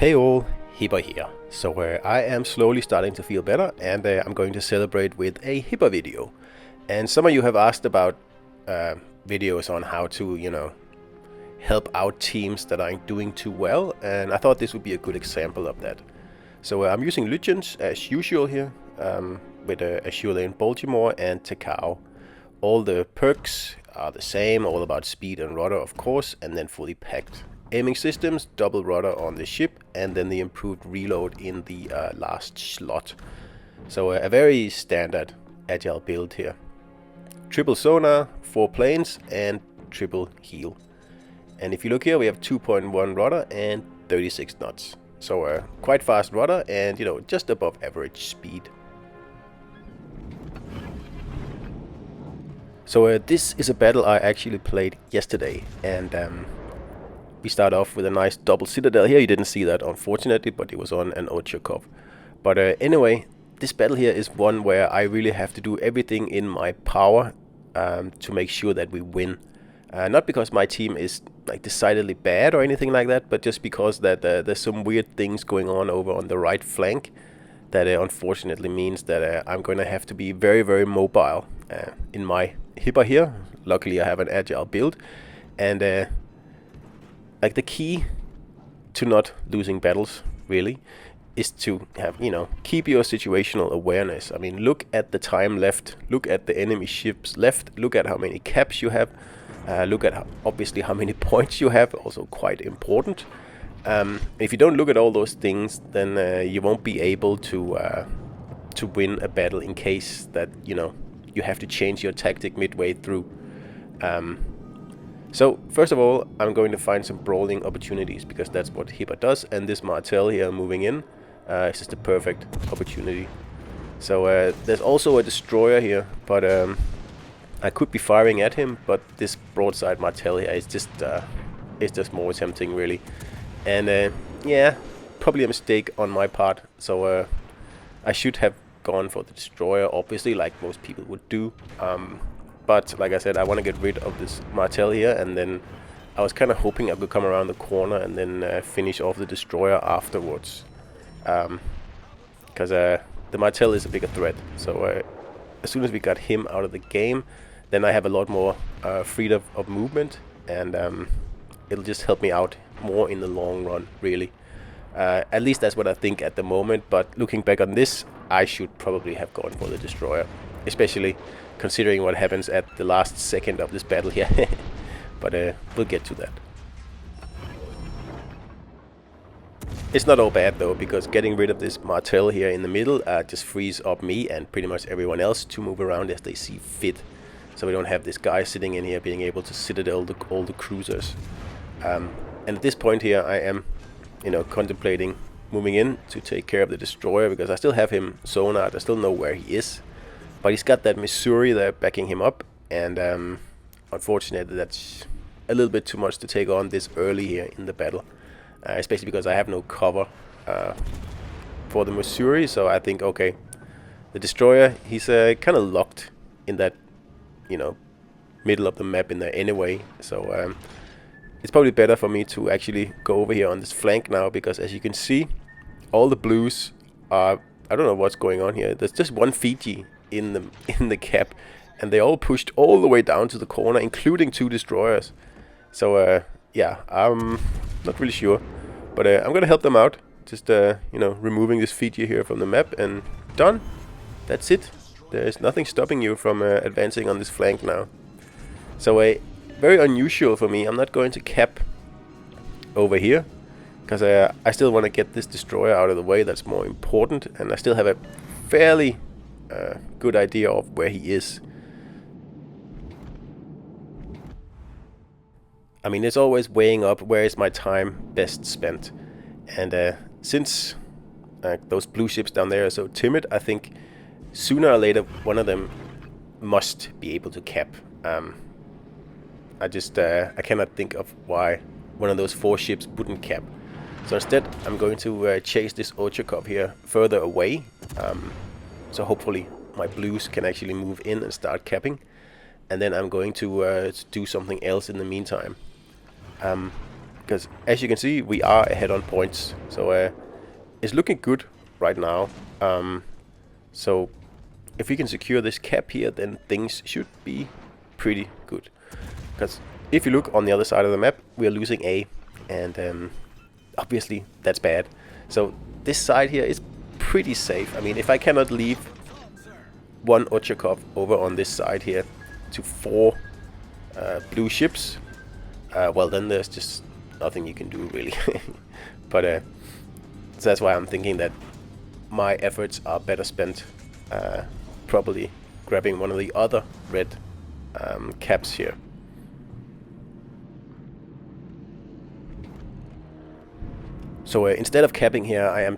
Hey all, Hipper here. So I am slowly starting to feel better, and I'm going to celebrate with a Hipper video. And some of you have asked about videos on how to, help out teams that aren't doing too well, and I thought this would be a good example of that. So I'm using Legends as usual here, with Azure Lane Baltimore and Takao. All the perks are the same, all about speed and rudder of course, and then fully packed. Aiming systems, double rudder on the ship, and then the improved reload in the last slot. So a very standard agile build here. Triple sonar, 4 planes, and triple heal. And if you look here, we have 2.1 rudder and 36 knots. So quite fast rudder and, just above average speed. So this is a battle I actually played yesterday, and we start off with a nice double citadel here. You didn't see that unfortunately, but it was on an Ochakov. But anyway, this battle here is one where I really have to do everything in my power to make sure that we win. Not because my team is like decidedly bad or anything like that, but just because that there's some weird things going on over on the right flank that unfortunately means that I'm going to have to be very, very mobile in my Hipper here. Luckily I have an agile build, and like the key to not losing battles really is to have, keep your situational awareness. I mean, look at the time left, look at the enemy ships left, look at how many caps you have, look at obviously how many points you have, also quite important. If you don't look at all those things, then you won't be able to win a battle in case that, you have to change your tactic midway through. So first of all, I'm going to find some brawling opportunities, because that's what Hipper does, and this Martel here moving in is just a perfect opportunity. So there's also a destroyer here, but I could be firing at him, but this broadside Martel here is just more tempting really. And yeah, probably a mistake on my part. So I should have gone for the destroyer, obviously, like most people would do. But like I said, I want to get rid of this Martel here, and then I was kind of hoping I could come around the corner and then finish off the destroyer afterwards. Because the Martel is a bigger threat. So as soon as we got him out of the game, then I have a lot more freedom of movement, and it'll just help me out more in the long run, really. At least that's what I think at the moment, but looking back on this, I should probably have gone for the destroyer, especially considering what happens at the last second of this battle here. But we'll get to that. It's not all bad though, because getting rid of this Martel here in the middle just frees up me and pretty much everyone else to move around as they see fit. So we don't have this guy sitting in here being able to citadel all the cruisers. And at this point here, I am, contemplating moving in to take care of the destroyer, because I still have him sonared. I still know where he is. But he's got that Missouri there backing him up, and unfortunately that's a little bit too much to take on this early here in the battle. Especially because I have no cover for the Missouri, so I think, okay, the destroyer, he's kind of locked in that, middle of the map in there anyway. So it's probably better for me to actually go over here on this flank now, because as you can see, all the blues are, I don't know what's going on here. There's just one Fiji in the cap, and they all pushed all the way down to the corner, including 2 destroyers. So yeah, I'm not really sure, but I'm gonna help them out, just removing this Fiji here from the map, and done. That's it. There's nothing stopping you from advancing on this flank now. So very unusual for me. I'm not going to cap over here, because I still want to get this destroyer out of the way. That's more important, and I still have a fairly good idea of where he is. I mean, it's always weighing up where is my time best spent, and since those blue ships down there are so timid, I think sooner or later one of them must be able to cap. I cannot think of why one of those 4 ships wouldn't cap. So instead, I'm going to chase this Ochakov here further away. So hopefully my blues can actually move in and start capping, and then I'm going to do something else in the meantime. because as you can see, we are ahead on points. So it's looking good right now. So if we can secure this cap here, then things should be pretty good. Because if you look on the other side of the map, we are losing A, and obviously that's bad. So this side here is pretty safe. I mean, if I cannot leave one Ochakov over on this side here to 4 blue ships, well, then there's just nothing you can do really. But so that's why I'm thinking that my efforts are better spent probably grabbing one of the other red caps here. So instead of capping here, I am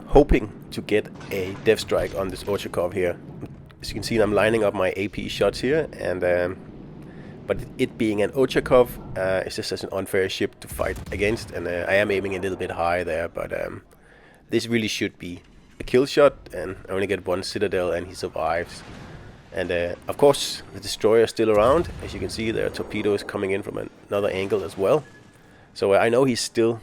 hoping to get a death strike on this Ochakov here. As you can see, I'm lining up my AP shots here, and but it being an Ochakov, it's just such an unfair ship to fight against, and I am aiming a little bit high there, but this really should be a kill shot, and I only get 1 citadel and he survives. And of course the destroyer is still around. As you can see, there are torpedoes coming in from another angle as well. So I know he's still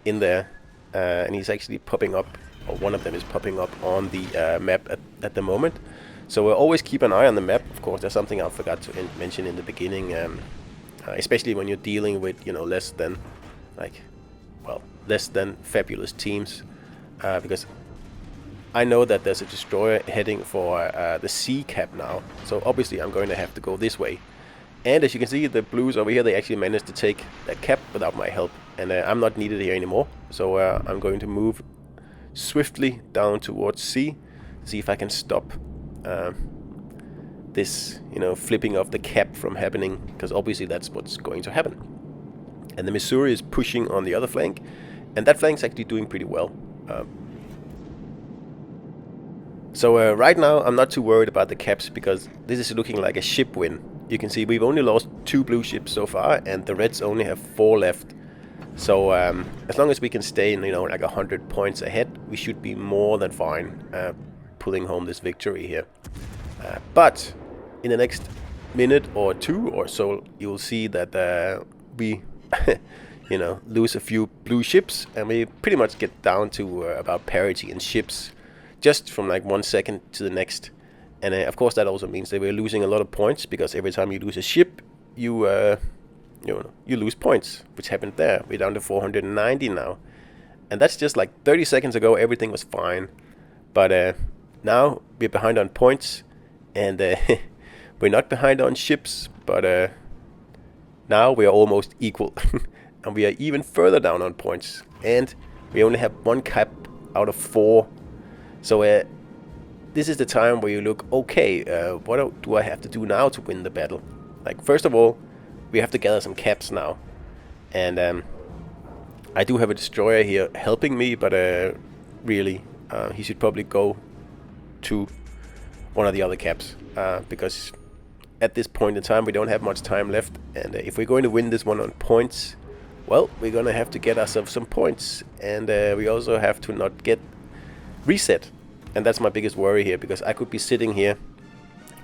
in there, and he's actually popping up, or one of them is popping up on the map at the moment. So we'll always keep an eye on the map. Of course, there's something I forgot to mention in the beginning, especially when you're dealing with, you know, less than fabulous teams, because I know that there's a destroyer heading for the C cap now. So obviously I'm going to have to go this way. And as you can see, the blues over here, they actually managed to take that cap without my help, and I'm not needed here anymore. So I'm going to move swiftly down towards C, see if I can stop this, you know, flipping of the cap from happening, because obviously that's what's going to happen. And the Missouri is pushing on the other flank, and that flank's actually doing pretty well. So right now I'm not too worried about the caps, because this is looking like a ship win. You can see we've only lost 2 blue ships so far, and the reds only have 4 left. So as long as we can stay, you know, like 100 points ahead, we should be more than fine pulling home this victory here. But in the next minute or 2 or so, you will see that we you know, lose a few blue ships, and we pretty much get down to about parity in ships, just from like 1 second to the next. And of course that also means that we're losing a lot of points, because every time you lose a ship, you lose points, which happened there. We're down to 490 now, and that's just like 30 seconds ago everything was fine. But now we're behind on points, and we're not behind on ships, but now we are almost equal. And we are even further down on points, and we only have 1 cap out of 4. So this is the time where you look, okay, what do I have to do now to win the battle? Like, first of all, we have to gather some caps now. And I do have a destroyer here helping me, but really, he should probably go to one of the other caps, because at this point in time we don't have much time left, and if we're going to win this one on points, well, we're going to have to get ourselves some points, and we also have to not get reset. And that's my biggest worry here, because I could be sitting here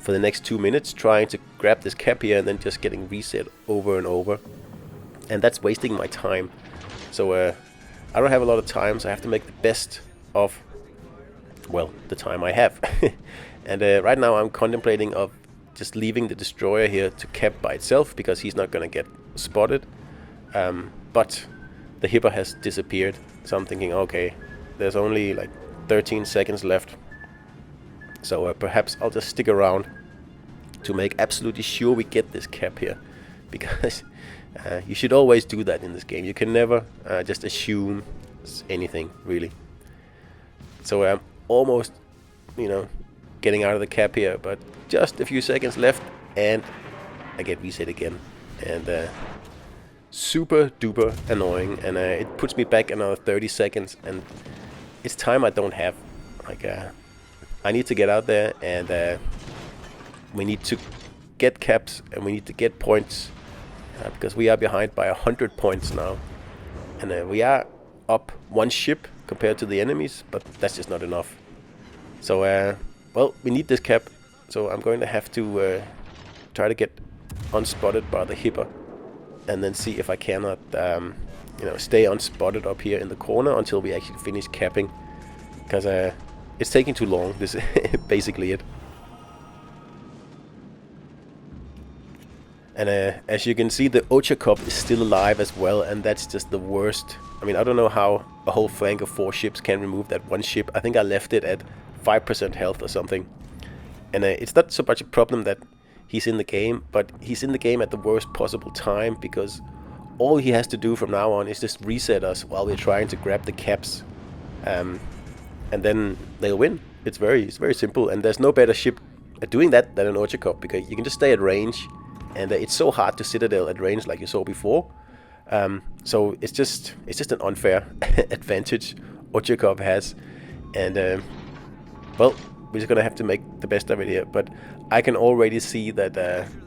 for the next 2 minutes trying to grab this cap here and then just getting reset over and over, and that's wasting my time. So I don't have a lot of time, so I have to make the best of, well, the time I have. And right now I'm contemplating of just leaving the destroyer here to cap by itself, because he's not going to get spotted. But the Hipper has disappeared, so I'm thinking, okay, there's only like 13 seconds left, so perhaps I'll just stick around to make absolutely sure we get this cap here, because you should always do that in this game. You can never just assume anything, really. So I'm almost, you know, getting out of the cap here, but just a few seconds left, and I get reset again, and super duper annoying, and it puts me back another 30 seconds, and it's time I don't have. Like, I need to get out there, and we need to get caps, and we need to get points, because we are behind by 100 points now, and we are up 1 ship compared to the enemies, but that's just not enough. So well, we need this cap, so I'm going to have to try to get unspotted by the Hipper, and then see if I cannot stay unspotted up here in the corner until we actually finish capping, because it's taking too long. This is basically it. And as you can see, the Ochakov is still alive as well, and that's just the worst. I mean, I don't know how a whole flank of 4 ships can remove that one ship. I think I left it at 5% health or something. And it's not so much a problem that he's in the game, but he's in the game at the worst possible time, because all he has to do from now on is just reset us while we're trying to grab the caps. And then they'll win. It's very simple, and there's no better ship at doing that than an Ochakov, because you can just stay at range. And it's so hard to citadel at range like you saw before. So it's just an unfair advantage Ochakov has. And well, we're just gonna have to make the best of it here. But I can already see that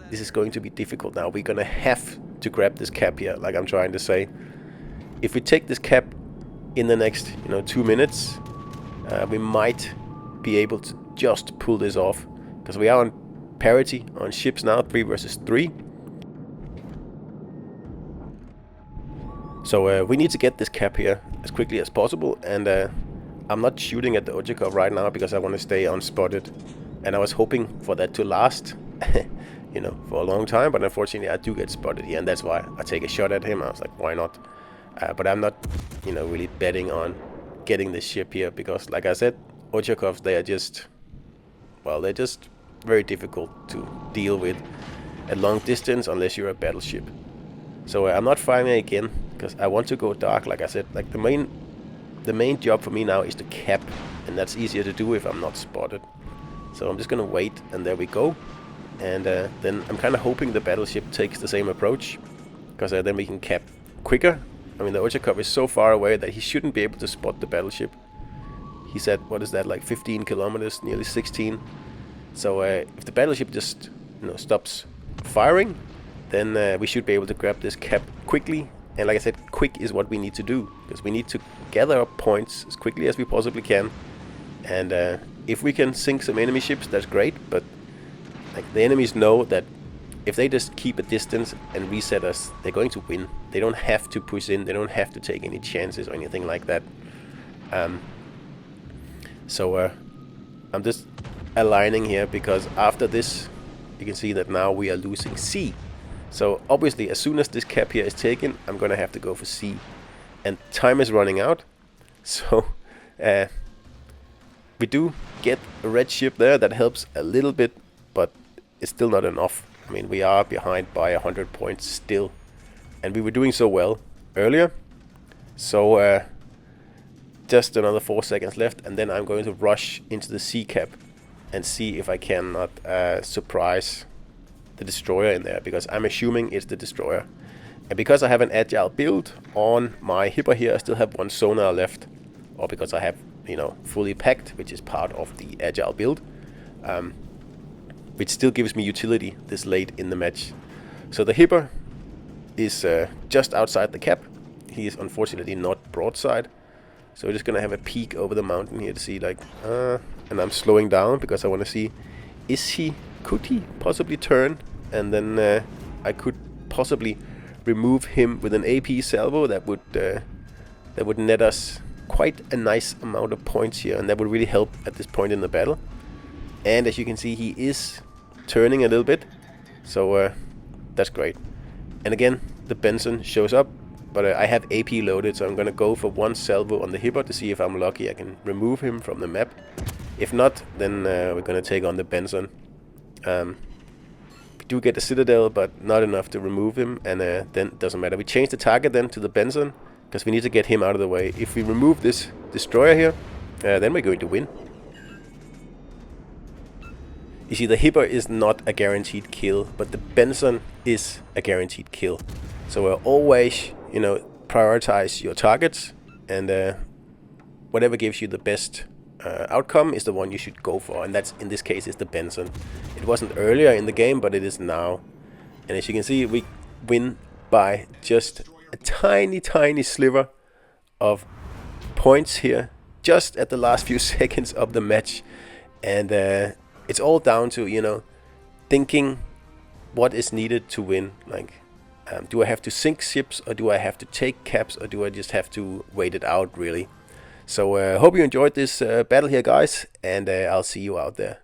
this is going to be difficult now. We're gonna have to grab this cap here, like I'm trying to say. If we take this cap in the next 2 minutes, we might be able to just pull this off, because we are on parity on ships now, 3 versus 3. So we need to get this cap here as quickly as possible, and I'm not shooting at the Ochakov right now because I want to stay unspotted, and I was hoping for that to last for a long time, but unfortunately I do get spotted here, and that's why I take a shot at him. I was like, why not? But I'm not really betting on getting this ship here, because like I said, Ochakovs, they're just very difficult to deal with at long distance unless you're a battleship. So I'm not firing again because I want to go dark. Like I said, like the main job for me now is to cap, and that's easier to do if I'm not spotted. So I'm just gonna wait, and there we go. And then I'm kind of hoping the battleship takes the same approach, because then we can cap quicker. I mean, the Ochakov is so far away that he shouldn't be able to spot the battleship. He's at, what is that, like 15 kilometers, nearly 16. So if the battleship just stops firing, then we should be able to grab this cap quickly. And like I said, quick is what we need to do, because we need to gather up points as quickly as we possibly can. And if we can sink some enemy ships, that's great. But like, the enemies know that if they just keep a distance and reset us, they're going to win. They don't have to push in. They don't have to take any chances or anything like that. So I'm just aligning here, because after this you can see that now we are losing C. So obviously as soon as this cap here is taken, I'm gonna have to go for C, and time is running out. So we do get a red ship there that helps a little bit, but it's still not enough. I mean, we are behind by 100 points still, and we were doing so well earlier. So just another 4 seconds left, and then I'm going to rush into the C cap and see if I cannot surprise the destroyer in there, because I'm assuming it's the destroyer. And because I have an agile build on my hipper here, I still have 1 sonar left, or because I have fully packed, which is part of the agile build, which still gives me utility this late in the match. So the hipper is just outside the cap. He is unfortunately not broadside. So we're just gonna have a peek over the mountain here to see, like, and I'm slowing down because I want to see, could he possibly turn, and then I could possibly remove him with an AP salvo that would net us quite a nice amount of points here, and that would really help at this point in the battle. And as you can see, he is turning a little bit, so that's great. And again, the Benson shows up. But I have AP loaded, so I'm going to go for 1 salvo on the hipper to see if I'm lucky I can remove him from the map. If not, then we're going to take on the Benson. We do get the Citadel, but not enough to remove him, and then it doesn't matter. We change the target then to the Benson, because we need to get him out of the way. If we remove this destroyer here, then we're going to win. You see, the hipper is not a guaranteed kill, but the Benson is a guaranteed kill. So always prioritize your targets, and whatever gives you the best outcome is the one you should go for, and that's, in this case, is the Benson. It wasn't earlier in the game, but it is now. And as you can see, we win by just a tiny sliver of points here, just at the last few seconds of the match. And it's all down to thinking what is needed to win. Like, Do I have to sink ships, or do I have to take caps, or do I just have to wait it out, really? So hope you enjoyed this battle here, guys, and I'll see you out there.